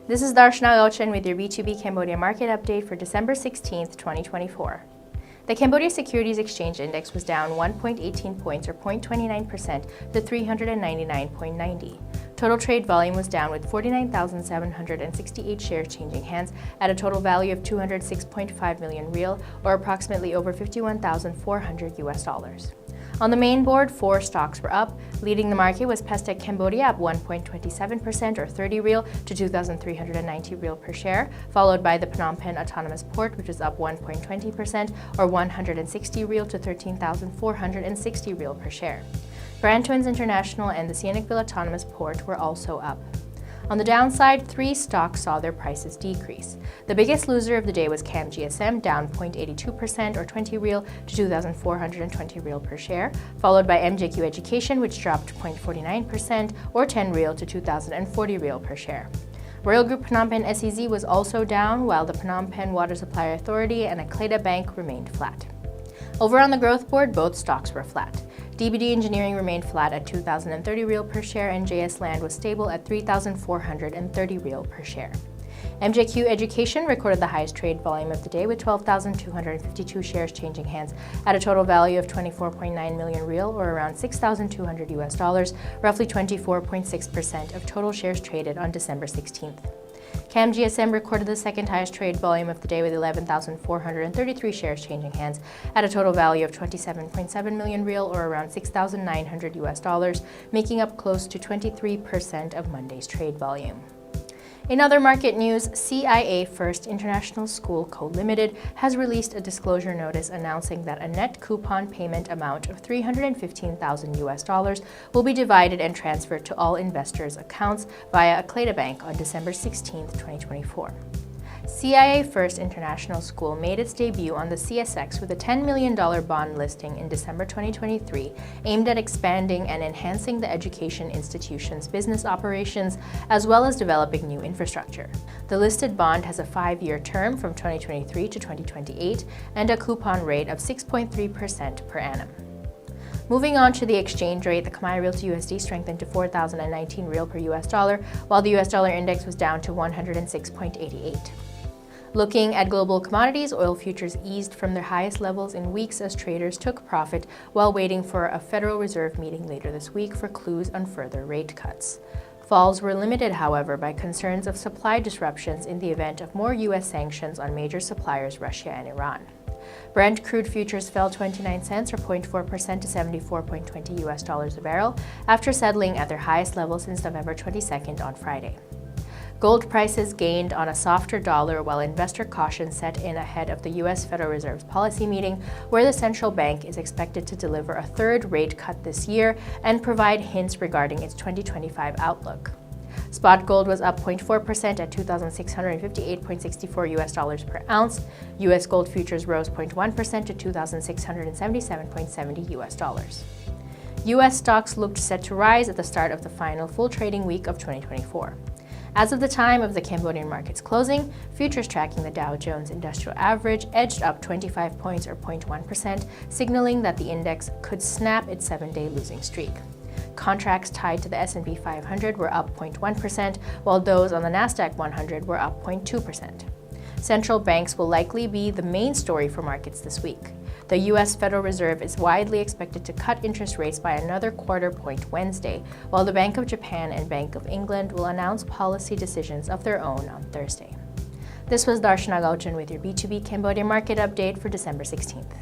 This is Darshana Gauchan with your B2B Cambodia Market update for December 16, 2024. The Cambodia Securities Exchange Index was down 1.18 points or 0.29% to 399.90. Total trade volume was down with 49,768 shares changing hands at a total value of 206.5 million real or approximately over $51,400. On the main board, 4 stocks were up. Leading the market was Pestec Cambodia up 1.27% or 30 real to 2,390 real per share, followed by the Phnom Penh Autonomous Port, which is up 1.20% or 160 real to 13,460 real per share. Brand Twins International and the Sihanoukville Autonomous Port were also up. On the downside, 3 stocks saw their prices decrease. The biggest loser of the day was Cam GSM, down 0.82% or 20 real to 2,420 real per share, followed by MJQ Education, which dropped 0.49% or 10 real to 2,040 real per share. Royal Group Phnom Penh SEZ was also down, while the Phnom Penh Water Supply Authority and Akleda Bank remained flat. Over on the growth board, both stocks were flat. DBD Engineering remained flat at 2,030 real per share and JS Land was stable at 3,430 real per share. MJQ Education recorded the highest trade volume of the day with 12,252 shares changing hands at a total value of 24.9 million real or around $6,200, roughly 24.6% of total shares traded on December 16th. Cam GSM recorded the second highest trade volume of the day with 11,433 shares changing hands at a total value of 27.7 million real or around $6,900, making up close to 23% of Monday's trade volume. In other market news, CIA First International School Co. Limited has released a disclosure notice announcing that a net coupon payment amount of $315,000 will be divided and transferred to all investors' accounts via Akleda Bank on December 16, 2024. CIA First International School made its debut on the CSX with a $10 million bond listing in December 2023, aimed at expanding and enhancing the education institution's business operations, as well as developing new infrastructure. The listed bond has a 5-year term from 2023 to 2028 and a coupon rate of 6.3% per annum. Moving on to the exchange rate, the Khmer Real to USD strengthened to 4,019 real per US dollar, while the US dollar index was down to 106.88. Looking at global commodities, oil futures eased from their highest levels in weeks as traders took profit while waiting for a Federal Reserve meeting later this week for clues on further rate cuts. Falls were limited, however, by concerns of supply disruptions in the event of more U.S. sanctions on major suppliers Russia and Iran. Brent crude futures fell 29 cents or 0.4% to $74.20 US dollars a barrel after settling at their highest level since November 22nd on Friday. Gold prices gained on a softer dollar while investor caution set in ahead of the U.S. Federal Reserve's policy meeting, where the central bank is expected to deliver a third rate cut this year and provide hints regarding its 2025 outlook. Spot gold was up 0.4% at $2,658.64 US dollars per ounce. U.S. gold futures rose 0.1% to $2,677.70 US dollars. U.S. stocks looked set to rise at the start of the final full trading week of 2024. As of the time of the Cambodian market's closing, futures tracking the Dow Jones Industrial Average edged up 25 points or 0.1%, signaling that the index could snap its 7-day losing streak. Contracts tied to the S&P 500 were up 0.1%, while those on the Nasdaq 100 were up 0.2%. Central banks will likely be the main story for markets this week. The U.S. Federal Reserve is widely expected to cut interest rates by another quarter point Wednesday, while the Bank of Japan and Bank of England will announce policy decisions of their own on Thursday. This was Darshana Gauchan with your B2B Cambodia Market update for December 16th.